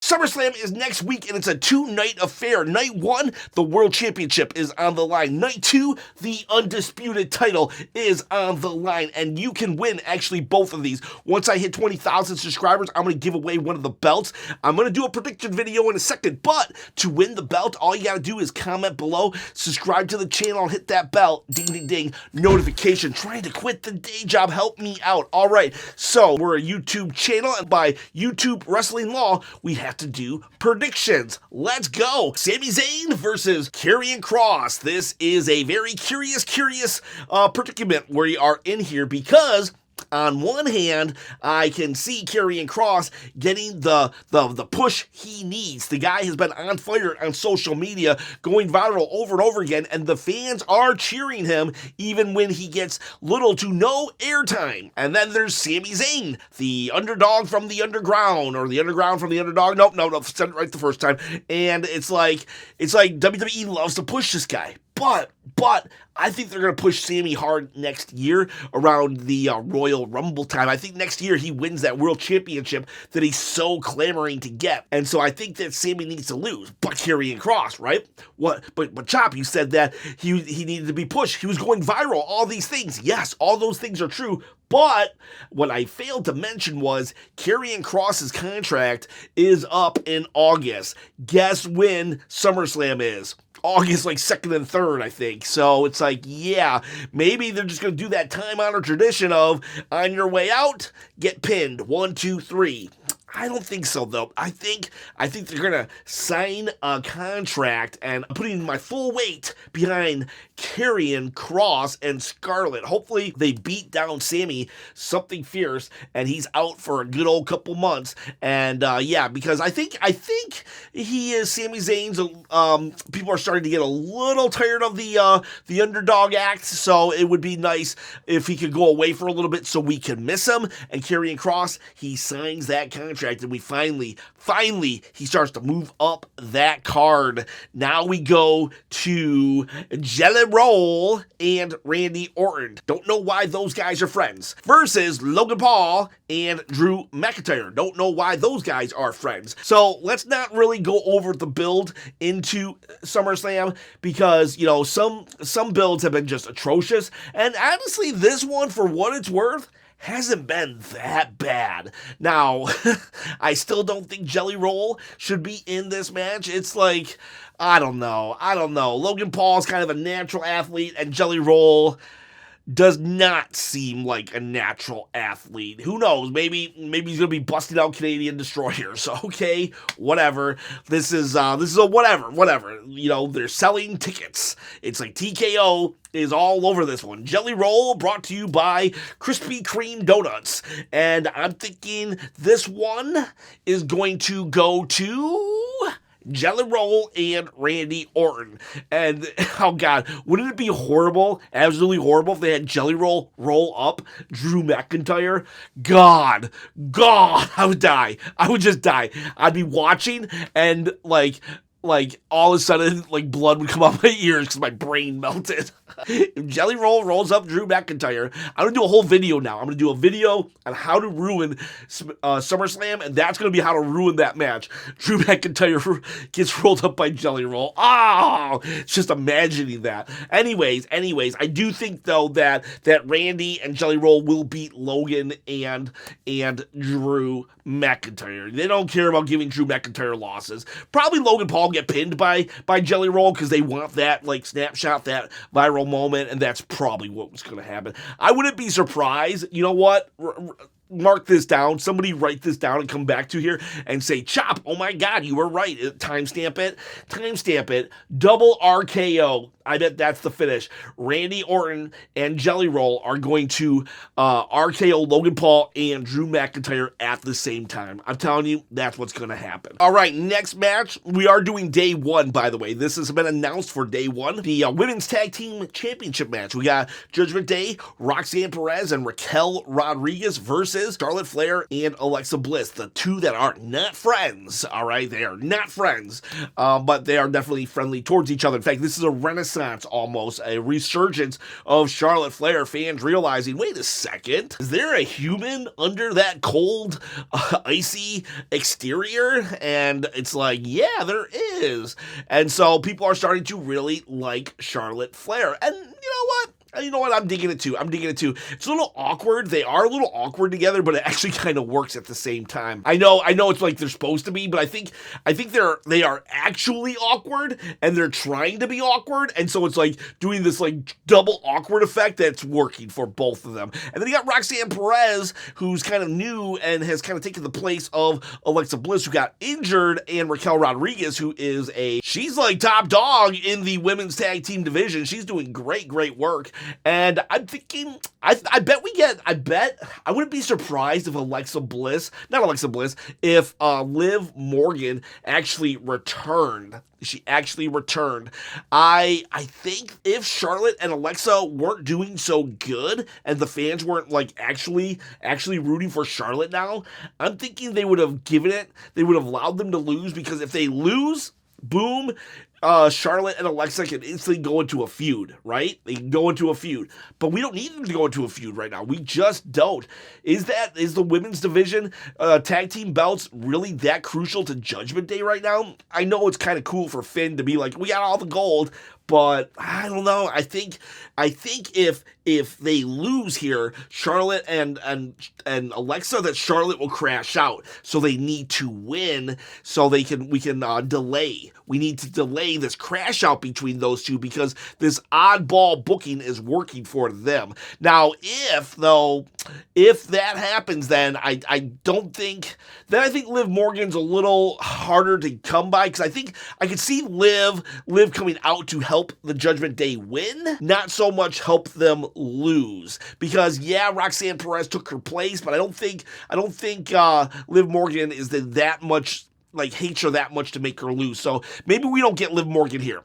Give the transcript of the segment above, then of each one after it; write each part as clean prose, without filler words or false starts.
SummerSlam is next week, and it's a two-night affair. Night 1, the World Championship is on the line. Night 2, the Undisputed title is on the line, and you can win, actually, both of these. Once I hit 20,000 subscribers, I'm going to give away one of the belts. I'm going to do a prediction video in a second, but to win the belt, all you got to do is comment below, subscribe to the channel, hit that bell, ding, ding, ding, notification. Trying to quit the day job, help me out. All right, so we're a YouTube channel, and by YouTube wrestling law, we have to do predictions. Let's go. Sami Zayn versus Karrion Kross. This is a very curious predicament we are in here, because on one hand, I can see Karrion Kross getting the push he needs. The guy has been on fire on social media, going viral over and over again, and the fans are cheering him even when he gets little to no airtime. And then there's Sami Zayn, the underdog from the underground, or the underground from the underdog. Nope, said it right the first time. And it's like WWE loves to push this guy. But I think they're going to push Sami hard next year around the Royal Rumble time. I think next year he wins that World Championship that he's so clamoring to get. And so I think that Sami needs to lose. But Karrion Kross, right? What? But Chop, you said that he needed to be pushed. He was going viral. All these things. Yes, all those things are true. But what I failed to mention was Karrion Kross's contract is up in August. Guess when SummerSlam is? August, like 2nd and 3rd, I think. So it's like, yeah, maybe they're just going to do that time-honored tradition of, on your way out, get pinned. 1, 2, 3. I don't think so, though. I think they're going to sign a contract and putting my full weight behind Karrion Kross and Scarlett. Hopefully, they beat down Sami something fierce, and he's out for a good old couple months. And, yeah, because I think he is Sami Zayn's. People are starting to get a little tired of the underdog act, so it would be nice if he could go away for a little bit so we can miss him. And Karrion Kross, he signs that contract. And we finally, he starts to move up that card. Now we go to Jelly Roll and Randy Orton. Don't know why those guys are friends. Versus Logan Paul and Drew McIntyre. Don't know why those guys are friends. So let's not really go over the build into SummerSlam, because, you know, some builds have been just atrocious. And honestly, this one, for what it's worth, hasn't been that bad. Now, I still don't think Jelly Roll should be in this match. It's like, I don't know. Logan Paul's kind of a natural athlete, and Jelly Roll does not seem like a natural athlete. Who knows? Maybe he's gonna be busting out Canadian destroyers. Okay, whatever. This is a whatever. You know, they're selling tickets. It's like TKO is all over this one. Jelly Roll brought to you by Krispy Kreme Donuts. And I'm thinking this one is going to go to Jelly Roll and Randy Orton. And, oh God, wouldn't it be horrible, absolutely horrible, if they had Jelly Roll roll up Drew McIntyre? God, I would die. I would just die. I'd be watching, and, like all of a sudden, like, blood would come out my ears because my brain melted. If Jelly Roll rolls up Drew McIntyre, I'm going to do a whole video now. I'm going to do a video on how to ruin SummerSlam, and that's going to be how to ruin that match. Drew McIntyre gets rolled up by Jelly Roll. Oh, it's just imagining that. Anyways, I do think, though, that Randy and Jelly Roll will beat Logan and Drew McIntyre. They don't care about giving Drew McIntyre losses. Probably Logan Paul get pinned by Jelly Roll because they want that, like, snapshot, that viral moment, and that's probably what was going to happen. I wouldn't be surprised. You know what? Mark this down. Somebody write this down and come back to here and say, Chop, oh my God, you were right. Timestamp it. Double RKO. I bet that's the finish. Randy Orton and Jelly Roll are going to RKO Logan Paul and Drew McIntyre at the same time. I'm telling you, that's what's going to happen. All right, next match. We are doing day 1, by the way. This has been announced for day 1. The Women's Tag Team Championship match. We got Judgment Day, Roxanne Perez and Raquel Rodriguez versus versus Charlotte Flair and Alexa Bliss, the two that are not friends, all right? They are not friends, but they are definitely friendly towards each other. In fact, this is a renaissance almost, a resurgence of Charlotte Flair fans realizing, wait a second, is there a human under that cold, icy exterior? And it's like, yeah, there is. And so people are starting to really like Charlotte Flair. And you know what? I'm digging it too. It's a little awkward. They are a little awkward together, but it actually kind of works at the same time. I know it's like they're supposed to be, but I think they are actually awkward and they're trying to be awkward, and so it's like doing this like double awkward effect that's working for both of them. And then you got Roxanne Perez, who's kind of new and has kind of taken the place of Alexa Bliss, who got injured, and Raquel Rodriguez, who is she's like top dog in the women's tag team division. She's doing great work. And I'm thinking, I bet I wouldn't be surprised if if Liv Morgan actually returned. She actually returned. I think if Charlotte and Alexa weren't doing so good and the fans weren't like actually rooting for Charlotte now, I'm thinking they would have allowed them to lose, because if they lose, boom, Charlotte and Alexa can instantly go into a feud, right? They can go into a feud. But we don't need them to go into a feud right now. We just don't. Is the women's division tag team belts really that crucial to Judgment Day right now? I know it's kind of cool for Finn to be like, we got all the gold, but I don't know. I think if they lose here, Charlotte and Alexa, that Charlotte will crash out. So they need to win so we can delay. We need to delay this crash out between those two, because this oddball booking is working for them. Now, if that happens, then I think Liv Morgan's a little harder to come by, because I think I could see Liv coming out to help the Judgment Day win, not so much help them lose. Because yeah, Roxanne Perez took her place, but I don't think Liv Morgan is that much, like, hates her that much to make her lose. So maybe we don't get Liv Morgan here.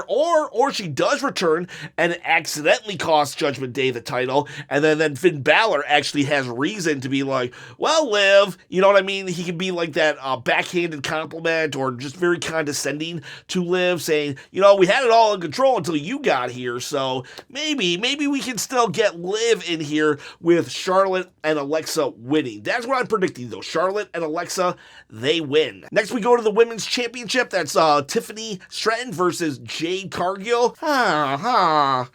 Or she does return and accidentally costs Judgment Day the title, and then Finn Balor actually has reason to be like, well, Liv, you know what I mean? He can be like that backhanded compliment or just very condescending to Liv, saying, we had it all in control until you got here, so maybe we can still get Liv in here with Charlotte and Alexa winning. That's what I'm predicting, though. Charlotte and Alexa, they win. Next, we go to the Women's Championship. That's Tiffany Stratton versus Jade Cargill. I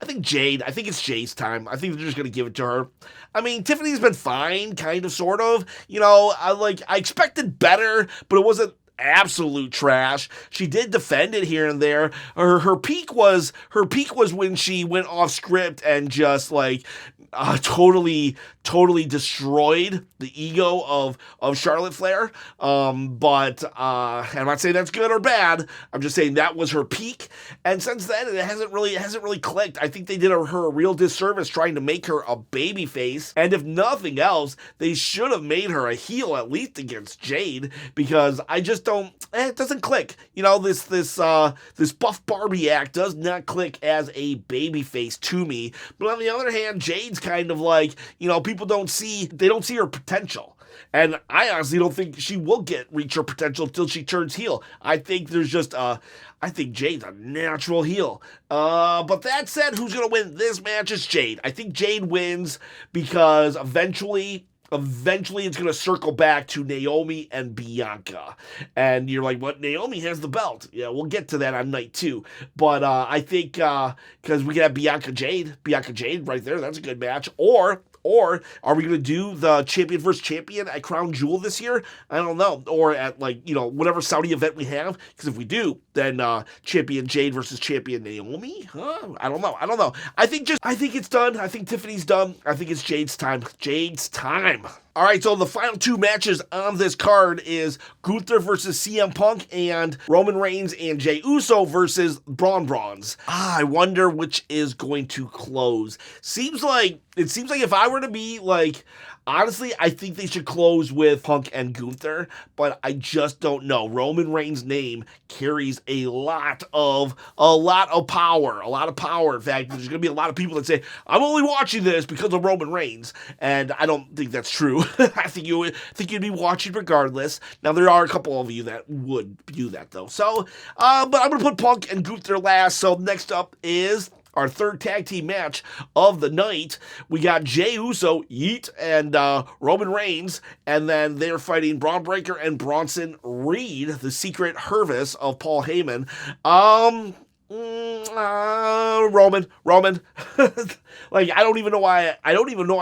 think it's Jade's time. I think they're just going to give it to her. I mean, Tiffany's been fine, kind of, sort of. I expected better, but it wasn't absolute trash. She did defend it here and there. Her peak was when she went off script and just totally destroyed the ego of Charlotte Flair. But I'm not saying that's good or bad. I'm just saying that was her peak. And since then, it hasn't really clicked. I think they did her a real disservice trying to make her a baby face. And if nothing else, they should have made her a heel, at least against Jade, because I just don't. It doesn't click. This Buff Barbie act does not click as a baby face to me. But on the other hand, Jade's kind of like, people don't see her potential. And I honestly don't think she will reach her potential until she turns heel. I think I think Jade's a natural heel. But that said, who's going to win this match is Jade. I think Jade wins because eventually it's going to circle back to Naomi and Bianca. And you're like, what? Naomi has the belt. Yeah, we'll get to that on night 2. But I think because we can have Bianca Jade right there. That's a good match. Or are we going to do the champion versus champion at Crown Jewel this year? I don't know. Or at whatever Saudi event we have. Because if we do, then champion Jade versus champion Naomi? Huh? I don't know. I think it's done. I think Tiffany's done. I think it's Jade's time. All right, so the final 2 matches on this card is Gunther versus CM Punk and Roman Reigns and Jey Uso versus Braun Brawns. I wonder which is going to close. It seems like if I were to be Honestly, I think they should close with Punk and Gunther, but I just don't know. Roman Reigns' name carries a lot of power. In fact, there's going to be a lot of people that say, I'm only watching this because of Roman Reigns, and I don't think that's true. I think you'd be watching regardless. Now, there are a couple of you that would do that, though. So, but I'm going to put Punk and Gunther last. So, next up is our third tag team match of the night. We got Jey Uso, Yeet, and Roman Reigns, and then they're fighting Braun Breaker and Bronson Reed, the secret Hervis of Paul Heyman. Roman. Like, I don't even know why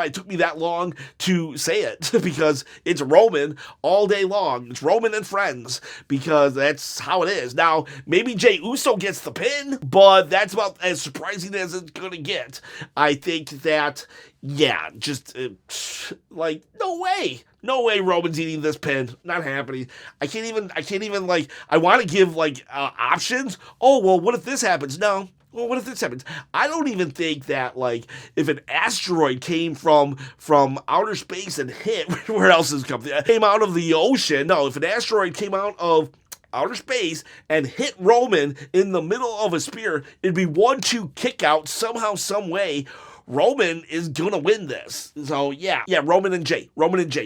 it took me that long to say it, because it's Roman all day long. It's Roman and friends, because that's how it is. Now, maybe Jey Uso gets the pin, but that's about as surprising as it's gonna get. I think that, yeah, just, like, no way Roman's eating this pin. Not happening. I can't even, like, I want to give, like, options. Oh, well, what if this happens? No. Well, what if this happens? I don't even think that, like, if an asteroid came from outer space and hit, where else is it came out of the ocean? No, if an asteroid came out of outer space and hit Roman in the middle of a spear, it'd be 1-2 kick out somehow, some way. Roman is gonna win this. So yeah, Roman and Jey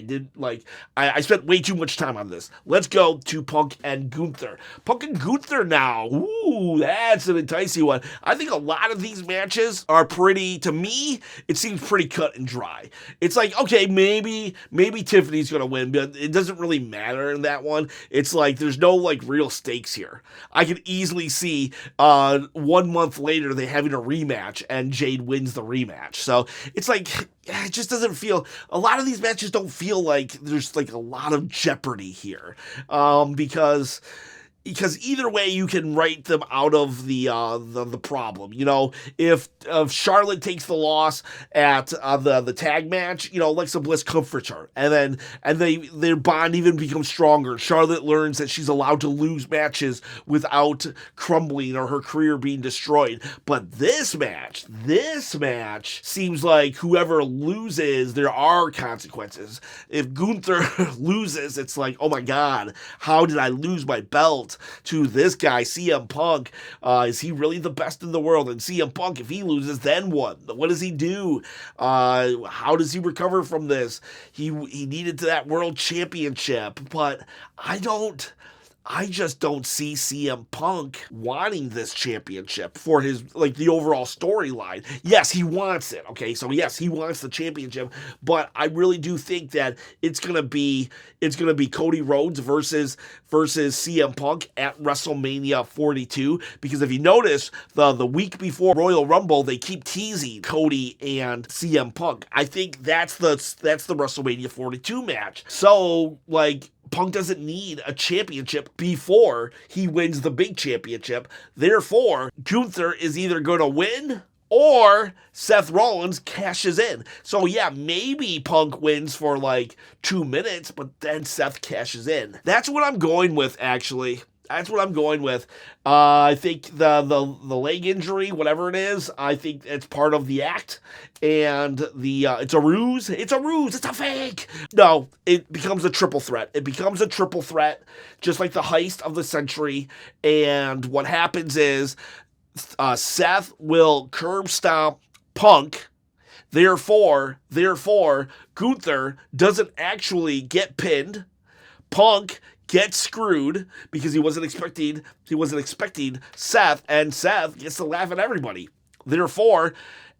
did, like, I spent way too much time on this. Let's go to Punk and Gunther. Punk and Gunther now. Ooh, that's an enticing one. I think a lot of these matches are pretty, to me, it seems pretty cut and dry. It's like, okay, maybe Tiffany's gonna win, but it doesn't really matter in that one. It's like, there's no, like, real stakes here. I could easily see 1 month later they having a rematch and Jade wins the rematch. So it's like, it just doesn't feel, a lot of these matches don't feel like there's, like, a lot of jeopardy here, because either way you can write them out of the problem. You know, if Charlotte takes the loss at the tag match, you know, Alexa Bliss comforts her, and their bond even becomes stronger. Charlotte learns that she's allowed to lose matches without crumbling or her career being destroyed. But this match seems like whoever loses, there are consequences. If Gunther loses, it's like, oh my God, how did I lose my belt to this guy, CM Punk? Is he really the best in the world? And CM Punk, if he loses, then what? What does he do? How does he recover from this? He needed that world championship, but I just don't see CM Punk wanting this championship for his, like, the overall storyline. Yes, he wants it, okay? So yes, he wants the championship, but I really do think that it's gonna be Cody Rhodes versus CM Punk at WrestleMania 42, because if you notice, the week before Royal Rumble, they keep teasing Cody and CM Punk. I think that's the WrestleMania 42 match. So, like, Punk doesn't need a championship before he wins the big championship. Therefore, Gunther is either going to win or Seth Rollins cashes in. So yeah, maybe Punk wins for like 2 minutes, but then Seth cashes in. That's what I'm going with, actually. That's what I'm going with. I think the leg injury, whatever it is, I think it's part of the act, and it's a ruse. It's a fake. No, it becomes a triple threat. Just like the heist of the century. And what happens is Seth will curb stomp Punk. Therefore, Gunther doesn't actually get pinned. Punk gets screwed because he wasn't expecting Seth, and Seth gets to laugh at everybody. Therefore,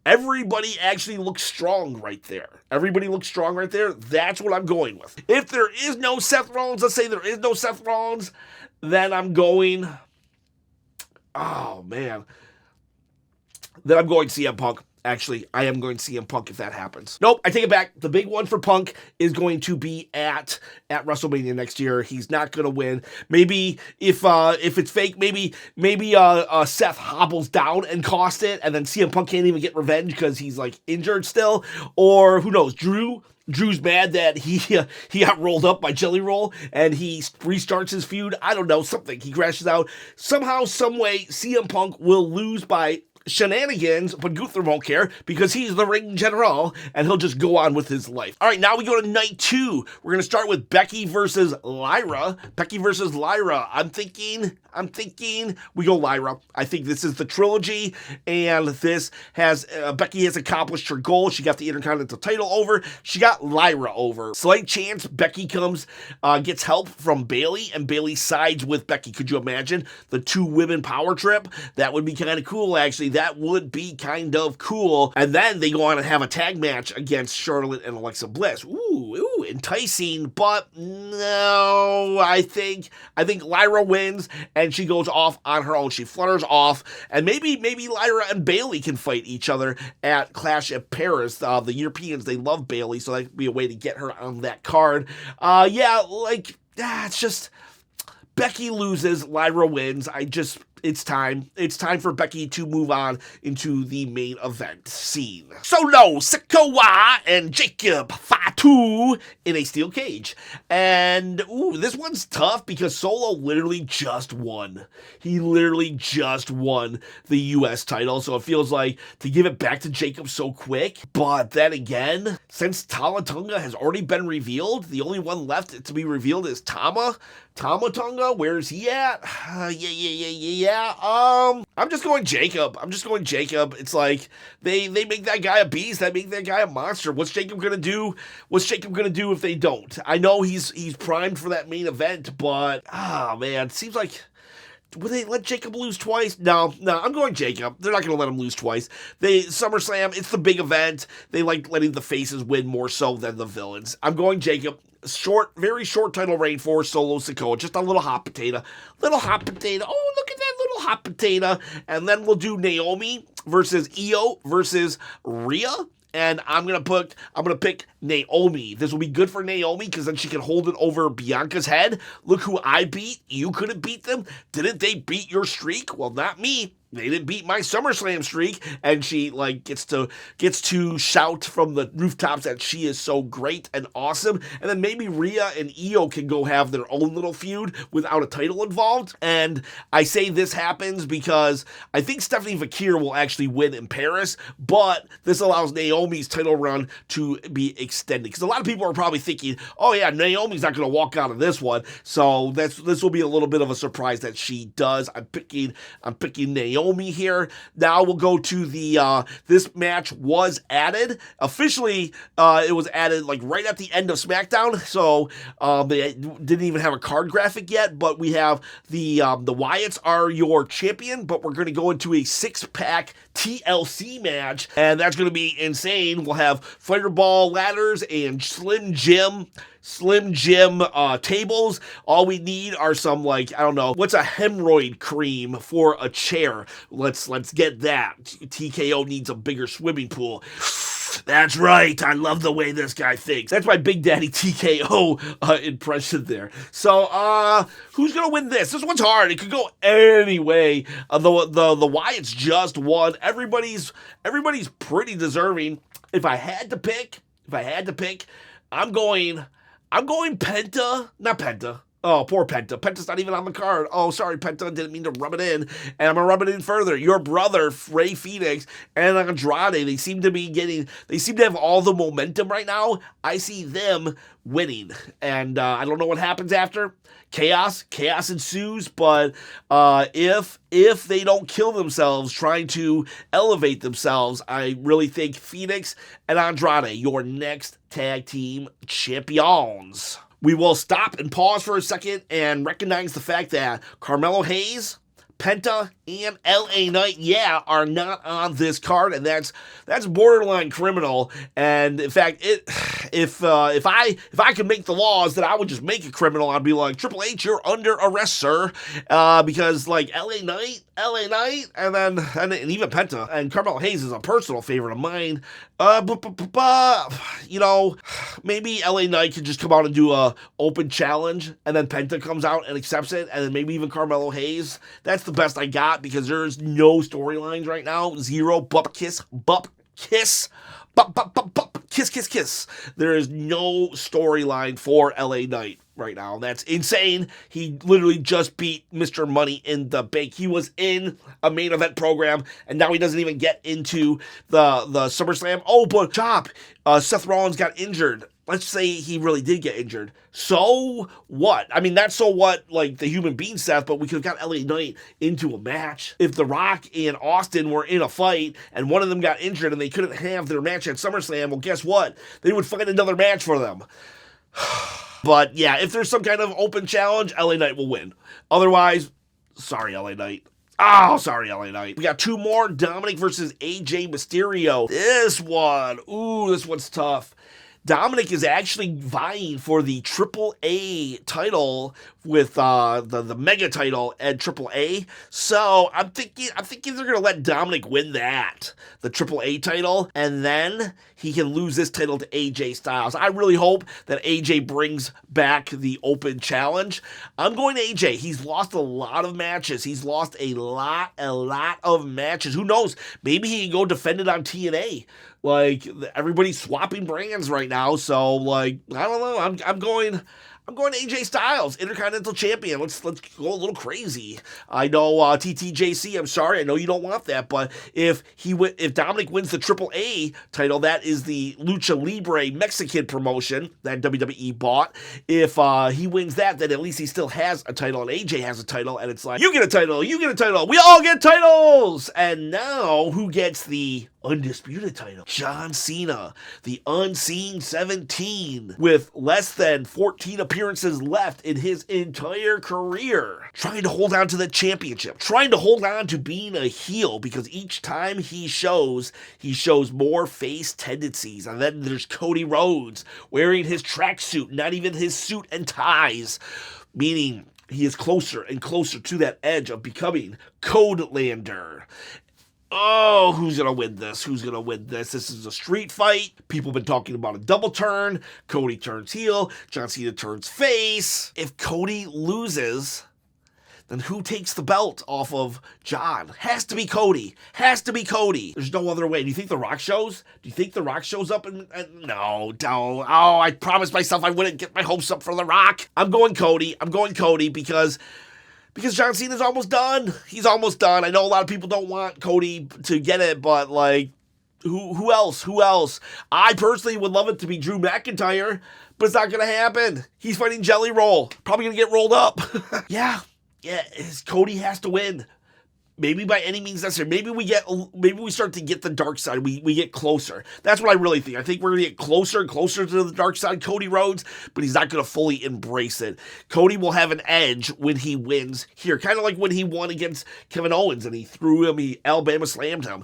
everybody actually looks strong right there. That's what I'm going with. If there is no Seth Rollins, let's say there is no Seth Rollins, then I'm going, oh man, then I'm going CM Punk. Actually, I am going to CM Punk if that happens. Nope, I take it back. The big one for Punk is going to be at WrestleMania next year. He's not going to win. Maybe if it's fake, maybe Seth hobbles down and costs it, and then CM Punk can't even get revenge because he's like injured still. Or who knows, Drew's mad that he got rolled up by Jelly Roll and he restarts his feud. I don't know, something. He crashes out. Somehow, some way, CM Punk will lose by shenanigans, but Gunther won't care because he's the ring general and he'll just go on with his life. All right, now we go to night 2. We're going to start with Becky versus Lyra. Becky versus Lyra. I'm thinking we go Lyra. I think this is the trilogy, and this has, Becky has accomplished her goal. She got the Intercontinental title over. She got Lyra over. Slight chance Becky gets help from Bayley, and Bayley sides with Becky. Could you imagine the 2 women power trip? That would be kind of cool, actually. That would be kind of cool. And then they go on and have a tag match against Charlotte and Alexa Bliss. Ooh, enticing, but no, I think Lyra wins, and she goes off on her own. She flutters off, and maybe Lyra and Bayley can fight each other at Clash at Paris. The Europeans, they love Bayley, so that could be a way to get her on that card. It's just Becky loses, Lyra wins. It's time. It's time for Becky to move on into the main event scene. Solo Sikoa and Jacob Fatu in a steel cage. And, this one's tough because Solo literally just won. He literally just won the U.S. title, so it feels like to give it back to Jacob so quick. But then again, since Talatunga has already been revealed, the only one left to be revealed is Tama Tonga. Where's he at? I'm just going Jacob. It's like they make that guy a beast. They make that guy a monster. What's Jacob gonna do? If they don't? I know he's primed for that main event, but man, it seems like. Would they let Jacob lose twice? No, I'm going Jacob. They're not going to let him lose twice. SummerSlam, it's the big event. They like letting the faces win more so than the villains. I'm going Jacob. Very short title reign for Solo Sikoa. Just a little hot potato. Oh, look at that little hot potato. And then we'll do Naomi versus Io versus Rhea. And I'm gonna pick Naomi. This will be good for Naomi because then she can hold it over Bianca's head. Look who I beat. You couldn't beat them. Didn't they beat your streak? Well, not me. They didn't beat my SummerSlam streak, and she gets to shout from the rooftops that she is so great and awesome. And then maybe Rhea and Io can go have their own little feud without a title involved. And I say this happens because I think Stephanie Vakir will actually win in Paris, but this allows Naomi's title run to be extended. Because a lot of people are probably thinking, oh yeah, Naomi's not going to walk out of this one, so this will be a little bit of a surprise that she does. I'm picking Naomi here. Now we'll go to the this match was added officially. It was added right at the end of Smackdown, so they didn't even have a card graphic yet. But we have the Wyatts are your champion, but we're going to go into a 6-pack TLC match, and that's going to be insane. We'll have Fireball ladders and Slim Jim tables. All we need are some what's a hemorrhoid cream for a chair. Let's get that. TKO needs a bigger swimming pool. That's right. I love the way this guy thinks. That's my Big Daddy TKO impression there. So, who's gonna win this? This one's hard. It could go any way. The Wyatts just won. Everybody's pretty deserving. If I had to pick, I'm going Penta. Not Penta. Oh, poor Penta. Penta's not even on the card. Oh, sorry, Penta. Didn't mean to rub it in. And I'm going to rub it in further. Your brother, Rey Fenix, and Andrade, they seem to have all the momentum right now. I see them winning. And I don't know what happens after. Chaos ensues, but if they don't kill themselves trying to elevate themselves, I really think Phoenix and Andrade, your next tag team champions. We will stop and pause for a second and recognize the fact that Carmelo Hayes, Penta, and LA Knight, are not on this card, and that's borderline criminal. And in fact, if I could make the laws, then I would just make it criminal. I'd be like, Triple H, you're under arrest, sir, because LA Knight, and even Penta and Carmelo Hayes is a personal favorite of mine. Maybe LA Knight could just come out and do a open challenge, and then Penta comes out and accepts it, and then maybe even Carmelo Hayes. That's the best I got because there's no storylines right now. Zero bup kiss. Kiss. There is no storyline for LA Knight. right now. That's insane. He literally just beat Mr. Money in the Bank. He was in a main event program, and now he doesn't even get into the SummerSlam. Oh, but Chop, Seth Rollins got injured. Let's say he really did get injured. So what? I mean, that's so what, like, the human being Seth, but we could have got LA Knight into a match. If The Rock and Austin were in a fight and one of them got injured and they couldn't have their match at SummerSlam, well, guess what? They would find another match for them. But yeah, if there's some kind of open challenge, LA Knight will win. Otherwise, sorry, LA Knight. Oh, sorry, LA Knight. We got two more, Dominic versus AJ Mysterio. This one's tough. Dominic is actually vying for the AAA title with the mega title at AAA. So I'm thinking they're gonna let Dominic win that, the AAA title, and then he can lose this title to AJ Styles. I really hope that AJ brings back the open challenge. I'm going to AJ. He's lost a lot of matches. He's lost a lot of matches. Who knows? Maybe he can go defend it on TNA. Like, everybody's swapping brands right now, so, like, I don't know. I'm going AJ Styles, Intercontinental Champion. Let's go a little crazy. I know TTJC, I'm sorry, I know you don't want that, but if Dominic wins the AAA title, that is the Lucha Libre Mexican promotion that WWE bought. If he wins that, then at least he still has a title, and AJ has a title, and it's like, you get a title, we all get titles! And now, who gets the Undisputed title? John Cena, the Unseen 17, with less than 14 appearances left in his entire career, trying to hold on to the championship, trying to hold on to being a heel, because each time he shows more face tendencies. And then there's Cody Rhodes wearing his tracksuit, not even his suit and ties, meaning he is closer and closer to that edge of becoming Codelander. Oh, who's going to win this? This is a street fight. People have been talking about a double turn. Cody turns heel. John Cena turns face. If Cody loses, then who takes the belt off of John? Has to be Cody. There's no other way. Do you think The Rock shows? Up? No, don't. Oh, I promised myself I wouldn't get my hopes up for The Rock. I'm going Cody because John Cena's almost done. He's almost done. I know a lot of people don't want Cody to get it, but, like, who else? I personally would love it to be Drew McIntyre, but it's not going to happen. He's fighting Jelly Roll. Probably going to get rolled up. Yeah, Cody has to win. Maybe by any means necessary. Maybe we start to get the dark side. We get closer. That's what I really think. I think we're going to get closer and closer to the dark side, Cody Rhodes, but he's not going to fully embrace it. Cody will have an edge when he wins here. Kind of like when he won against Kevin Owens and he Alabama slammed him.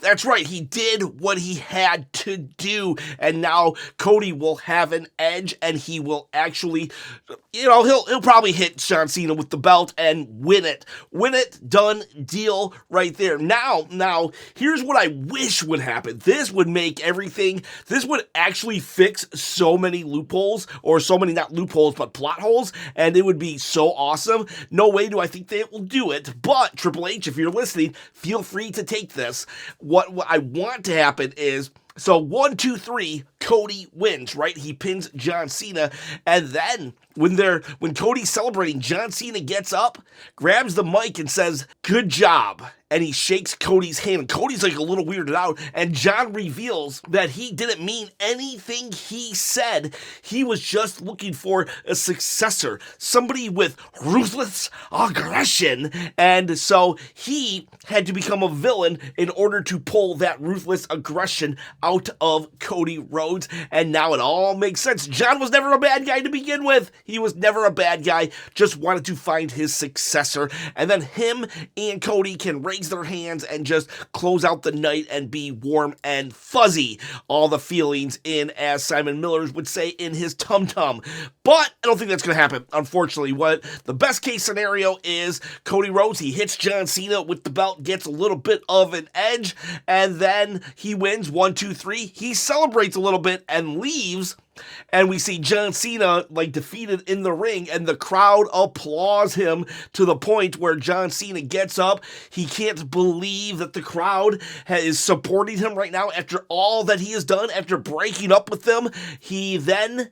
That's right, he did what he had to do, and now Cody will have an edge, and he will actually, he'll probably hit John Cena with the belt and win it. Done deal right there. Now, here's what I wish would happen. This would actually fix so many loopholes, or so many, not loopholes, but plot holes, and it would be so awesome. No way do I think they will do it, but Triple H, if you're listening, feel free to take this. What I want to happen is, so 1, 2, 3, Cody wins, right? He pins John Cena, and then when Cody's celebrating, John Cena gets up, grabs the mic, and says, "Good job." And he shakes Cody's hand. Cody's like a little weirded out, and John reveals that he didn't mean anything he said. He was just looking for a successor, somebody with ruthless aggression, and so he had to become a villain in order to pull that ruthless aggression out of Cody Rhodes, and now it all makes sense. John was never a bad guy to begin with. He was never a bad guy, just wanted to find his successor, and then him and Cody can raise their hands and just close out the night and be warm and fuzzy. All the feelings in, as Simon Miller would say, in his tum-tum. But I don't think that's going to happen, unfortunately. What the best case scenario is Cody Rhodes, he hits John Cena with the belt, gets a little bit of an edge, and then he wins 1, 2, 3. He celebrates a little bit and leaves, and we see John Cena like defeated in the ring, and the crowd applauds him to the point where John Cena gets up. He can't believe that the crowd is supporting him right now after all that he has done, after breaking up with them. He then,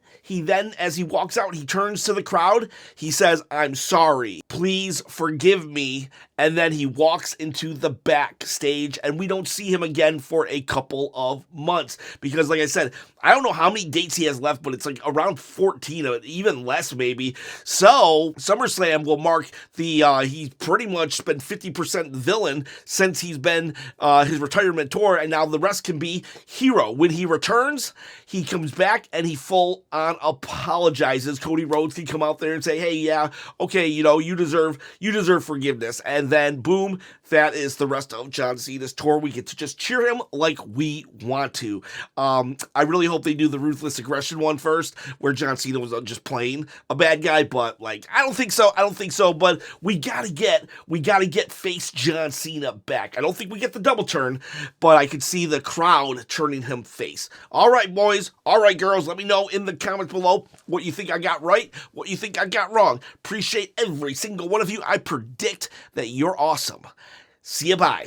as he walks out, he turns to the crowd. He says, "I'm sorry. Please forgive me." And then he walks into the backstage, and we don't see him again for a couple of months. Because, like I said, I don't know how many dates he has left, but it's like around 14, even less maybe. So, SummerSlam will mark he's pretty much been 50% villain since he's been his retirement tour, and now the rest can be hero. When he returns, he comes back and he full on apologizes. Cody Rhodes can come out there and say, "Hey, yeah, okay, you deserve forgiveness." And then boom, that is the rest of John Cena's tour. We get to just cheer him like we want to. I really hope they do the Ruthless Aggression one first, where John Cena was just playing a bad guy, but like I don't think so. But we gotta get face John Cena back. I don't think we get the double turn, but I could see the crowd turning him face. All right, boys. All right, girls. Let me know in the comments below what you think I got right, what you think I got wrong. Appreciate every single one of you. I predict that you're awesome. See ya, bye.